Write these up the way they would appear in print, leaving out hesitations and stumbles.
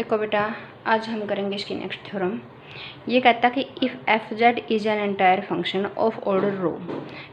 देखो बेटा, आज हम करेंगे इसकी नेक्स्ट थ्योरम। ये कहता है कि if F Z is an entire function of order rho,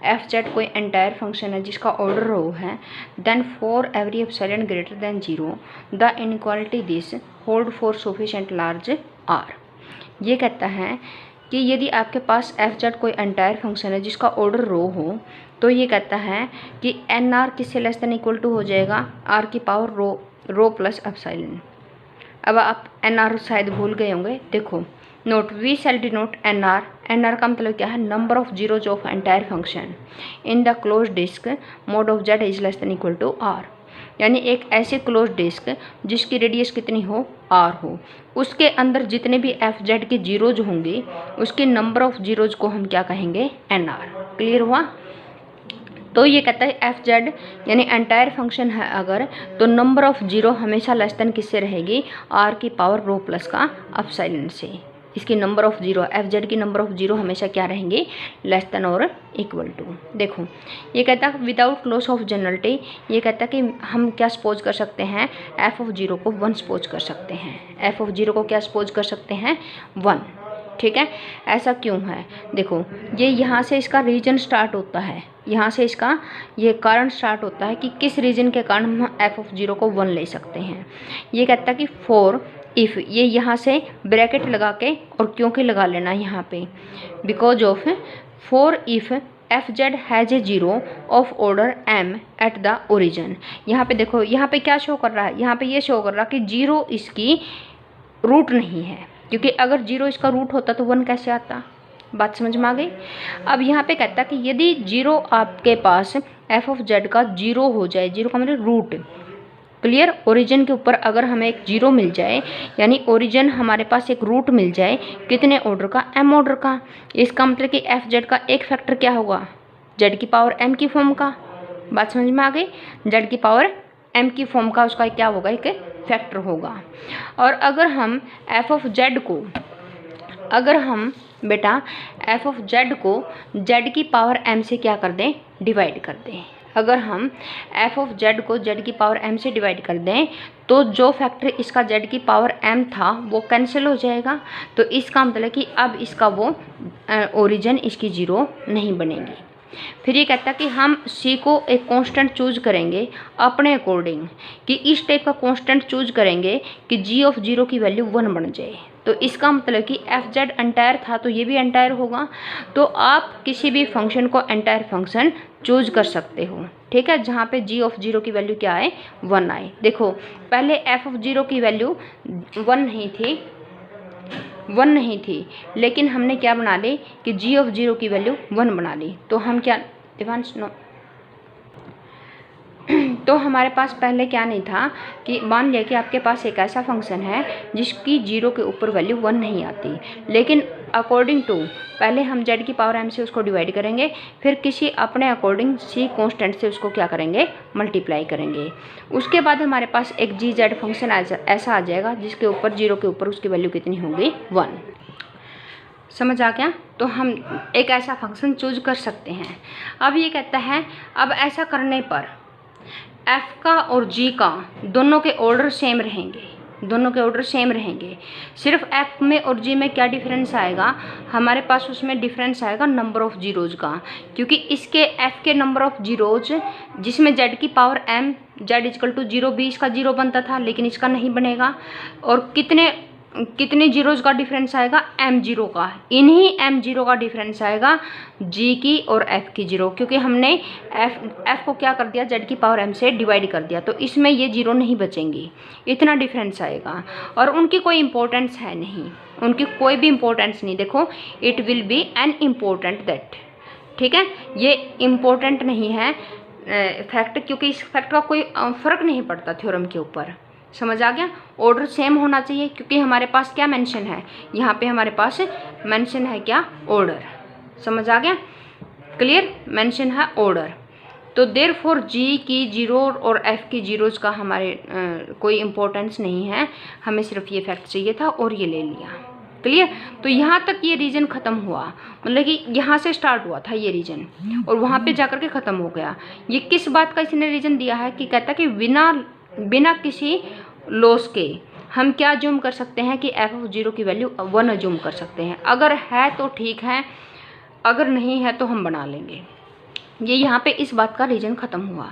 F Z कोई एंटायर फंक्शन है जिसका ऑर्डर रो है, then for every epsilon greater than zero the inequality this hold for sufficient large R. ये कहता है कि यदि आपके पास एफ जेड कोई एंटायर फंक्शन है जिसका ऑर्डर रो हो, तो ये कहता है कि एन आर किससे लेस देन इक्वल टू हो जाएगा, आर की पावर रो प्लस एप्सिलॉन। अब आप एन आर शायद भूल गए होंगे। देखो, note we shall denote N R. N R का मतलब क्या है? Number of zeros of entire function in the close disc mod of Z is less than equal to R. यानी एक ऐसे क्लोज डिस्क जिसकी रेडियस कितनी हो, आर हो, उसके अंदर जितने भी एफ जेड के जीरोज होंगे उसके नंबर ऑफ जीरोज को हम क्या कहेंगे? N R. क्लियर हुआ? तो ये कहता है एफ जेड यानी एंटायर फंक्शन है अगर, तो नंबर ऑफ जीरो हमेशा लेस देन किससे रहेगी? आर की पावर रो प्लस का एप्सिलॉन से। इसकी number of zero, F Z की नंबर ऑफ जीरो हमेशा क्या रहेंगे? लेस देन और इक्वल टू। देखो, ये कहता है विदाउट लॉस ऑफ जनरलिटी, ये कहता है कि हम क्या सपोज कर सकते हैं? एफ ऑफ जीरो को 1 सपोज कर सकते हैं। एफ ऑफ जीरो को क्या सपोज कर सकते हैं? 1। ठीक है, ऐसा क्यों है? देखो, ये यहाँ से इसका रीजन स्टार्ट होता है, यहाँ से इसका ये कारण स्टार्ट होता है कि किस रीजन के कारण हम एफ ऑफ जीरो को 1 ले सकते हैं। ये कहता है कि फॉर इफ़, ये यहाँ से ब्रैकेट लगा के और क्योंकि लगा लेना यहाँ पे, because of for if F Z has a zero of order M at the origin. यहाँ पे देखो, यहाँ पे क्या शो कर रहा है? यहाँ पे ये शो कर रहा है कि जीरो इसकी रूट नहीं है, क्योंकि अगर जीरो इसका रूट होता तो 1 कैसे आता? बात समझ में आ गई? अब यहाँ पे कहता है कि यदि जीरो आपके पास एफ ऑफ जेड का जीरो हो जाए, जीरो का मतलब रूट, क्लियर, ओरिजिन के ऊपर अगर हमें एक जीरो मिल जाए, यानी ओरिजिन हमारे पास एक रूट मिल जाए, कितने ऑर्डर का? एम ऑर्डर का। इसका मतलब कि एफ जेड का एक फैक्टर क्या होगा? जेड की पावर एम की फॉर्म का। बात समझ में आ गई? जेड की पावर एम की फॉर्म का उसका क्या होगा? एक फैक्टर होगा। और अगर हम एफ ऑफ जेड को, अगर हम बेटा एफ ऑफ जेड को जेड की पावर एम से क्या कर दें? डिवाइड कर दें। अगर हम एफ ऑफ जेड को जेड की पावर एम से डिवाइड कर दें तो जो फैक्टर इसका जेड की पावर एम था वो कैंसिल हो जाएगा। तो इसका मतलब कि अब इसका वो ओरिजिन इसकी जीरो नहीं बनेगी। फिर ये कहता है कि हम सी को एक कांस्टेंट चूज करेंगे अपने अकॉर्डिंग, कि इस टाइप का कांस्टेंट चूज करेंगे कि जी ऑफ जीरो की वैल्यू 1 बन जाए। तो इसका मतलब कि एफ जेड एंटायर था तो ये भी एंटायर होगा। तो आप किसी भी फंक्शन को एंटायर फंक्शन चूज कर सकते हो, ठीक है, जहाँ पे जी ऑफ जीरो की वैल्यू क्या आए? 1 आए। देखो, पहले एफ ऑफ जीरो की वैल्यू 1 नहीं थी, लेकिन हमने क्या बना ली कि जी ऑफ जीरो की वैल्यू 1 बना ली। तो हम क्या, दिवांश नो, तो हमारे पास पहले क्या नहीं था कि मान लिया कि आपके पास एक ऐसा फंक्शन है जिसकी जीरो के ऊपर वैल्यू 1 नहीं आती, लेकिन अकॉर्डिंग टू पहले हम जेड की पावर एम से उसको डिवाइड करेंगे, फिर किसी अपने अकॉर्डिंग सी कांस्टेंट से उसको क्या करेंगे? मल्टीप्लाई करेंगे। उसके बाद हमारे पास एक जी जेड फंक्शन ऐसा आ जाएगा जिसके ऊपर जीरो के ऊपर उसकी वैल्यू कितनी होगी? 1। समझ आ गया? तो हम एक ऐसा फंक्शन चूज कर सकते हैं। अब ये कहता है, अब ऐसा करने पर एफ का और जी का दोनों के ऑर्डर सेम रहेंगे, दोनों के ऑर्डर सेम रहेंगे। सिर्फ एफ में और जी में क्या डिफरेंस आएगा? हमारे पास उसमें डिफरेंस आएगा नंबर ऑफ जीरोज का, क्योंकि इसके एफ के नंबर ऑफ जीरोज जिसमें जेड की power M, Z equal to zero भी इसका जीरो बनता था, लेकिन इसका नहीं बनेगा। और कितने जीरोज का डिफरेंस आएगा? एम जीरो का। इन्हीं एम जीरो का डिफरेंस आएगा जी की और एफ की जीरो, क्योंकि हमने एफ को क्या कर दिया? जेड की पावर एम से डिवाइड कर दिया, तो इसमें ये जीरो नहीं बचेंगी, इतना डिफरेंस आएगा। और उनकी कोई इंपॉर्टेंस है नहीं, उनकी कोई भी इंपॉर्टेंस नहीं। देखो, it will be an important that, ठीक है, ये इम्पोर्टेंट नहीं है फैक्ट, क्योंकि इस फैक्ट का कोई फ़र्क नहीं पड़ता थ्योरम के ऊपर। समझ आ गया? ऑर्डर सेम होना चाहिए, क्योंकि हमारे पास क्या मेंशन है? यहाँ पे हमारे पास मेंशन है क्या? ऑर्डर। समझ आ गया? क्लियर? मेंशन है ऑर्डर। तो देयरफॉर जी की जीरो और एफ की जीरोज का हमारे कोई इम्पोर्टेंस नहीं है, हमें सिर्फ ये फैक्ट चाहिए था और ये ले लिया। क्लियर? तो यहाँ तक ये रीजन ख़त्म हुआ, मतलब कि यहाँ से स्टार्ट हुआ था ये रीजन और वहाँ पे जाकर के ख़त्म हो गया। ये किस बात का इसने रीजन दिया है? कि कहता है कि बिना किसी लॉस के हम क्या अज्यूम कर सकते हैं कि एफ ऑफ 0 की वैल्यू 1 अज्यूम कर सकते हैं। अगर है तो ठीक है, अगर नहीं है तो हम बना लेंगे। ये यहाँ पे इस बात का रीजन ख़त्म हुआ।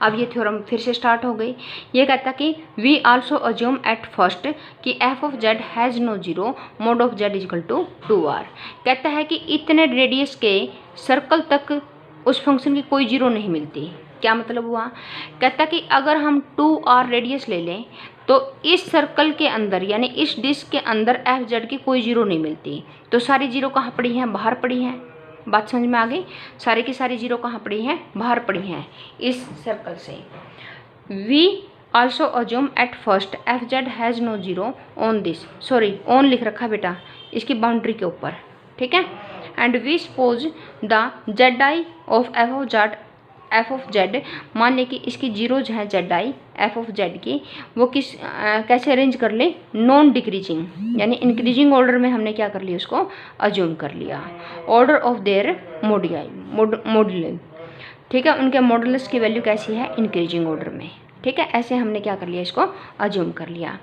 अब ये थ्योरम फिर से स्टार्ट हो गई। ये कहता कि we also assume at first कि F of Z has no zero mode of Z is equal to 2r। कहता है कि इतने रेडियस के सर्कल तक उस फंक्शन की कोई जीरो नहीं मिलती। क्या मतलब हुआ? कहता कि अगर हम 2r रेडियस ले लें तो इस सर्कल के अंदर यानी इस डिस्क के अंदर एफ जेड की कोई जीरो नहीं मिलती। तो सारी जीरो कहाँ पड़ी हैं? बाहर पड़ी हैं। बात समझ में आ गई? सारी की सारी जीरो कहाँ पड़ी हैं? बाहर पड़ी हैं इस सर्कल से। We also assume at first F Z has no zero on this, sorry on लिख रखा बेटा इसकी बाउंड्री के ऊपर, ठीक है। And we suppose the Z I of F of Z, मान ले कि इसकी जीरोज हैं Z I F of Z की, वो कैसे अरेंज कर ले? नॉन डिक्रीजिंग यानी इंक्रीजिंग ऑर्डर में हमने क्या कर लिया? उसको अज्यूम कर लिया। ऑर्डर ऑफ देयर मॉड्यूली, ठीक है, उनके मॉडुलस की वैल्यू कैसी है? इंक्रीजिंग ऑर्डर में, ठीक है। ऐसे हमने क्या कर लिया? इसको अज्यूम कर लिया।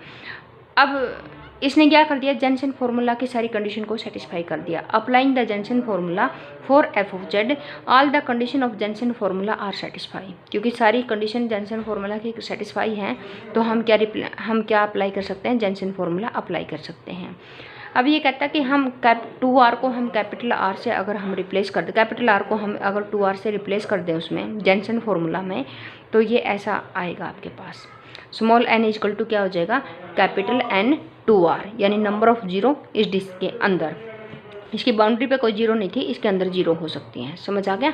अब इसने क्या कर दिया? जेनसेन फार्मूला की सारी कंडीशन को सेटिस्फाई कर दिया। Applying the Jensen formula for F of Z all the condition of Jensen formula are satisfy. क्योंकि सारी कंडीशन जेनसेन फार्मूला की सेटिस्फाई हैं तो हम क्या अप्लाई कर सकते हैं? जेनसेन फार्मूला अप्लाई कर सकते हैं। अब ये कहता है कि हम 2r को हम कैपिटल R से अगर हम रिप्लेस कर दें, कैपिटल R को हम अगर 2r से रिप्लेस कर दें उसमें जेनसेन फार्मूला में, तो ये ऐसा आएगा आपके पास। स्मॉल n इजकल टू क्या हो जाएगा? कैपिटल N 2r, यानी नंबर ऑफ जीरो इस डिस्क के अंदर। इसकी बाउंड्री पे कोई जीरो नहीं थी, इसके अंदर जीरो हो सकती हैं। समझ आ गया?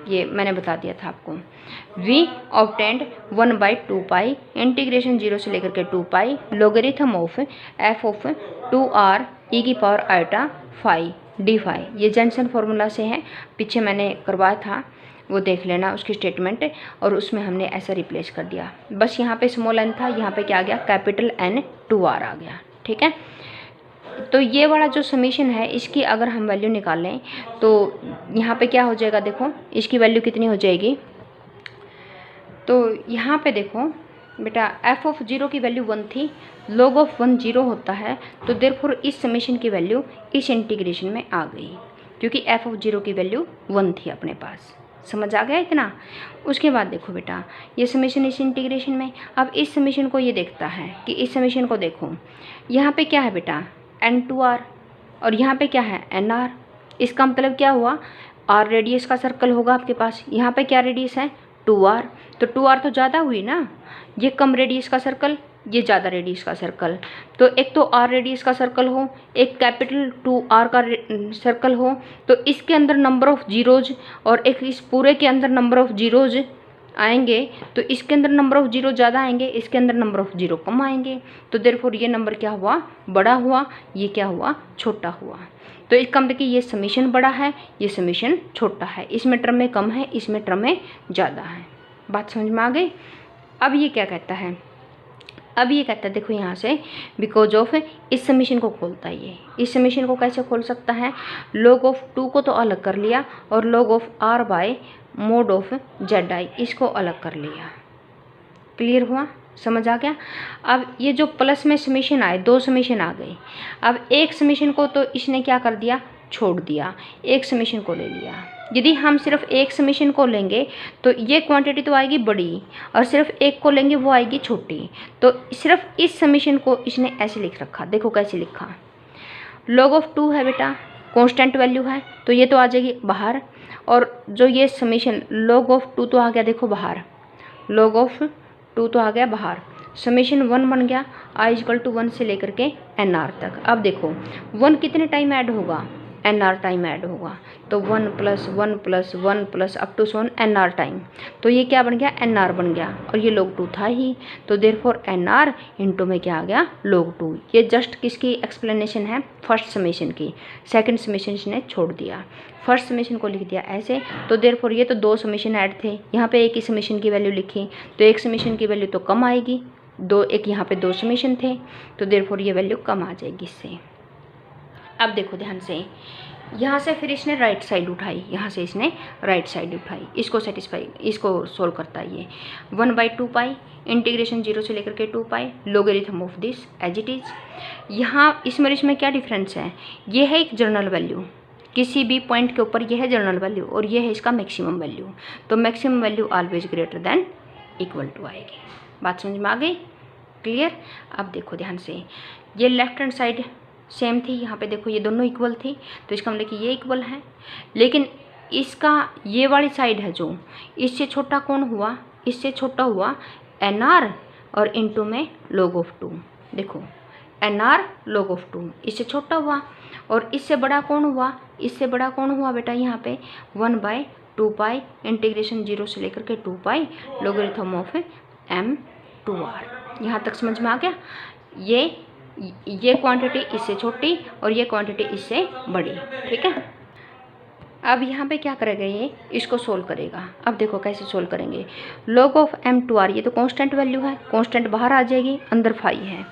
ये मैंने बता दिया था आपको। वी ऑब्टेंड 1/2 पाई इंटीग्रेशन 0 से लेकर के 2 pi logarithm of F of 2r e की power i theta phi D phi. ये जेनसेन फार्मूला से है, पीछे मैंने करवाया था, वो देख लेना उसकी स्टेटमेंट, और उसमें हमने ऐसा रिप्लेस कर दिया। बस यहाँ पे स्मॉल n था, यहाँ पे क्या आ गया? कैपिटल N 2r आ गया, ठीक है। तो ये वाला जो समीशन है इसकी अगर हम वैल्यू निकालें तो यहाँ पे क्या हो जाएगा? देखो इसकी वैल्यू कितनी हो जाएगी? तो यहाँ पे देखो बेटा एफ ऑफ 0 की वैल्यू 1 थी, लॉग ऑफ 1 0 होता है, तो देयरफॉर इस समीशन की वैल्यू इस इंटीग्रेशन में आ गई, क्योंकि एफ ऑफ 0 की वैल्यू 1 थी अपने पास। समझ आ गया इतना? उसके बाद देखो बेटा ये समीशन इस इंटीग्रेशन में। अब इस समीशन को ये देखता है कि इस समीशन को देखो, यहाँ पे क्या है बेटा? N2r, और यहाँ पे क्या है? NR। इसका मतलब क्या हुआ? R रेडियस का सर्कल होगा आपके पास। यहाँ पे क्या रेडियस है? 2r। तो 2r तो ज़्यादा हुई ना, ये कम रेडियस का सर्कल, ये ज़्यादा रेडियस का सर्कल। तो एक तो r रेडियस का सर्कल हो, एक कैपिटल 2r का सर्कल हो, तो इसके अंदर नंबर ऑफ़ जीरोज और एक इस पूरे के अंदर नंबर ऑफ़ जीरोज आएंगे, तो इसके अंदर नंबर ऑफ़ जीरो ज़्यादा आएंगे, इसके अंदर नंबर ऑफ़ जीरो कम आएंगे। तो देयरफॉर ये नंबर क्या हुआ? बड़ा हुआ। ये क्या हुआ? छोटा हुआ। तो इसका मतलब कि ये समीशन बड़ा है, ये समीशन छोटा है, इसमें टर्म में कम है, इसमें टर्म में ज़्यादा है। बात समझ में आ गई? अब ये क्या कहता है? अब ये कहता है देखो यहाँ से बिकॉज ऑफ इस समीशन को खोलता है। ये इस समीशन को कैसे खोल सकता है? लॉग ऑफ 2 को तो अलग कर लिया और log of r by mod of Z I इसको अलग कर लिया। क्लियर हुआ? समझ आ गया? अब ये जो प्लस में समीशन आए, 2 समीशन आ गए। अब एक समीशन को तो इसने क्या कर दिया? छोड़ दिया, एक समीशन को ले लिया। यदि हम सिर्फ एक समीशन को लेंगे तो ये क्वांटिटी तो आएगी बड़ी, और सिर्फ एक को लेंगे वो आएगी छोटी। तो सिर्फ इस समीशन को इसने ऐसे लिख रखा। देखो कैसे लिखा? लॉग ऑफ 2 है बेटा, कांस्टेंट वैल्यू है, तो ये तो आ जाएगी बाहर, और जो ये समीशन लॉग ऑफ 2 तो आ गया देखो बाहर, लॉग ऑफ 2 तो आ गया बाहर। समीशन 1 बन गया i इक्वल टू 1 से लेकर के nr तक। अब देखो 1 कितने टाइम ऐड होगा? nr टाइम ऐड होगा, तो 1 + 1 + 1 + अप टू सोन nr टाइम। तो ये क्या बन गया? nr बन गया, और ये log 2 था ही, तो देयरफॉर nr इंटू में क्या आ गया? log 2। ये जस्ट किसकी एक्सप्लेनेशन है? फर्स्ट समीशन की। सेकंड समीशन इसने छोड़ दिया, फर्स्ट समीशन को लिख दिया ऐसे। तो देयरफॉर ये तो 2 समीशन ऐड थे, यहाँ पे एक ही समीशन की वैल्यू लिखी, तो एक समीशन की वैल्यू तो कम आएगी, एक यहाँ पे 2 समीशन थे, तो देयरफॉर ये वैल्यू कम आ जाएगी इससे। अब देखो ध्यान से, यहाँ से फिर इसने राइट साइड उठाई, यहाँ से इसने राइट साइड उठाई, इसको सेटिस्फाई, इसको सोल्व करता है ये 1/2 पाई इंटीग्रेशन 0 से लेकर के 2 pi logarithm of this as it is. यहाँ इसमें इसमें क्या डिफरेंस है, ये है एक जर्नल वैल्यू, किसी भी पॉइंट के ऊपर यह है जर्नल वैल्यू और ये है इसका मैक्सिमम वैल्यू, तो maximum value always greater than equal to आएगी। बात समझ में आ गई, क्लियर। अब देखो ध्यान से, ये लेफ्ट हैंड साइड सेम थी, यहाँ पे देखो ये दोनों इक्वल थी, तो इसका मतलब कि ये इक्वल है, लेकिन इसका ये वाली साइड है जो, इससे छोटा कौन हुआ, इससे छोटा हुआ NR और इनटू में log ऑफ 2। देखो NR log ऑफ 2 इससे छोटा हुआ, और इससे बड़ा कौन हुआ, इससे बड़ा कौन हुआ बेटा यहाँ पे 1/2 पाई इंटीग्रेशन 0 से लेकर के 2 पाई लोगरिथम ऑफ M2R। यहाँ तक समझ में आ गया। ये क्वांटिटी इससे छोटी और ये क्वांटिटी इससे बड़ी, ठीक है। अब यहाँ पे क्या करेगा, ये इसको सोल्व करेगा। अब देखो कैसे सोल्व करेंगे, log ऑफ M2R, ये तो कांस्टेंट वैल्यू है, कांस्टेंट बाहर आ जाएगी, अंदर फाई है,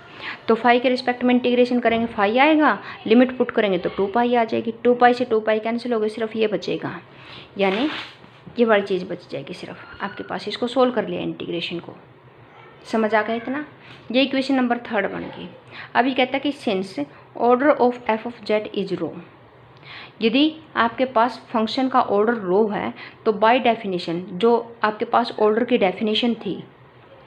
तो फाई के रिस्पेक्ट में इंटीग्रेशन करेंगे, फाई आएगा, लिमिट पुट करेंगे तो 2 पाई आ जाएगी, 2 पाई से 2 पाई कैंसिल हो गए, सिर्फ ये बचेगा, यानी ये वाली चीज़ बच जाएगी सिर्फ आपके पास। इसको सोल्व कर लिया इंटीग्रेशन को, समझ आ गया इतना। ये इक्वेशन नंबर 3 बन गई। अभी कहता है कि since order of f of z is row, यदि आपके पास फंक्शन का ऑर्डर रो है तो बाय डेफिनेशन जो आपके पास ऑर्डर की डेफिनेशन थी,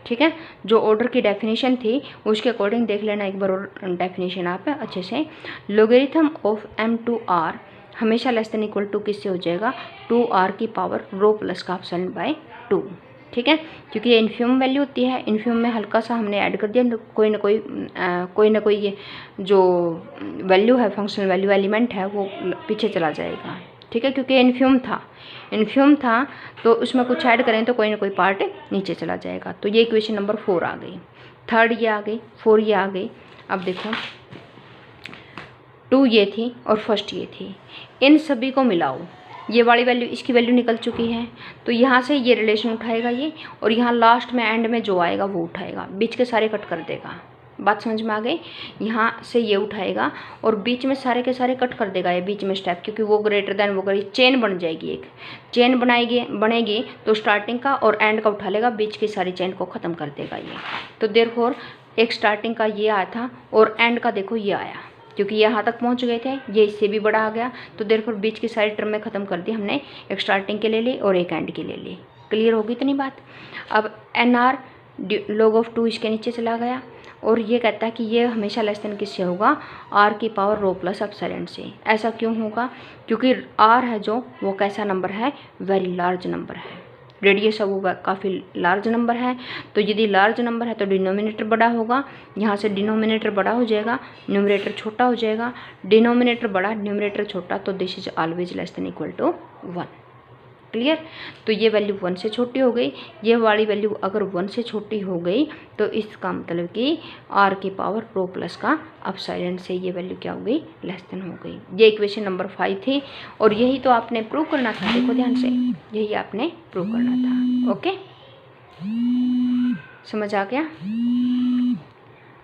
ठीक है, जो ऑर्डर की डेफिनेशन थी उसके अकॉर्डिंग देख लेना एक बार और डेफिनेशन आप अच्छे से। लोगरिथम ऑफ M2R हमेशा लेस देन इक्वल टू किससे हो जाएगा, 2R की पावर रो प्लस का अपसाइलेंट बाय 2, ठीक है, क्योंकि ये इन्फिमम वैल्यू होती है, इन्फिमम में हल्का सा हमने ऐड कर दिया, कोई ना कोई ये जो वैल्यू है, फंक्शनल वैल्यू एलिमेंट है, वो पीछे चला जाएगा, ठीक है, क्योंकि इन्फिमम था तो उसमें कुछ ऐड करें तो कोई ना कोई पार्ट नीचे चला जाएगा। तो ये इक्वेशन नंबर 4 आ गई, 3 ये आ गई, 4 ये आ गई। अब देखो 2 ये थी और फर्स्ट ये थी, इन सभी को मिलाओ, ये वाली वैल्यू, इसकी वैल्यू निकल चुकी है, तो यहाँ से ये रिलेशन उठाएगा ये, और यहाँ लास्ट में एंड में जो आएगा वो उठाएगा, बीच के सारे कट कर देगा। बात समझ में आ गई, यहाँ से ये उठाएगा और बीच में सारे के सारे कट कर देगा ये बीच में स्टेप, क्योंकि वो ग्रेटर देन वो करेगी, चेन बन जाएगी, एक चेन बनेगी तो स्टार्टिंग का और एंड का उठा लेगा, बीच की सारी चेन को ख़त्म कर देगा ये। तो देयरफॉर एक स्टार्टिंग का ये आया था और एंड का देखो ये आया, क्योंकि यहाँ तक पहुँच गए थे, ये इससे भी बड़ा आ गया, तो देयरफॉर बीच की सारी टर्म में ख़त्म कर दी हमने, एक स्टार्टिंग के ले ली और एक एंड के ले ली। क्लियर होगी इतनी बात। अब NR log ऑफ 2 इसके नीचे चला गया, और ये कहता है कि ये हमेशा लेस देन किससे होगा, R की पावर रो प्लस अपसाइलेंट से। ऐसा क्यों होगा, क्योंकि R है जो वो कैसा नंबर है, वेरी लार्ज नंबर है, रेडियस है वो काफ़ी लार्ज नंबर है, तो यदि लार्ज नंबर है तो डिनोमिनेटर बड़ा होगा, यहाँ से डिनोमिनेटर बड़ा हो जाएगा, न्यूमरेटर छोटा हो जाएगा, डिनोमिनेटर बड़ा न्यूमरेटर छोटा, तो this is always less than equal to 1। Clear. तो ये वैल्यू 1 से छोटी हो गई, ये वाली वैल्यू अगर 1 से छोटी हो गई तो इसका मतलब कि R की पावर रो प्लस का अपसाइलेंट से ये वैल्यू क्या हो गई, लेस देन हो गई। ये इक्वेशन नंबर 5 थी, और यही तो आपने प्रूव करना था, देखो ध्यान से, यही आपने प्रूव करना था। ओके, समझ आ गया।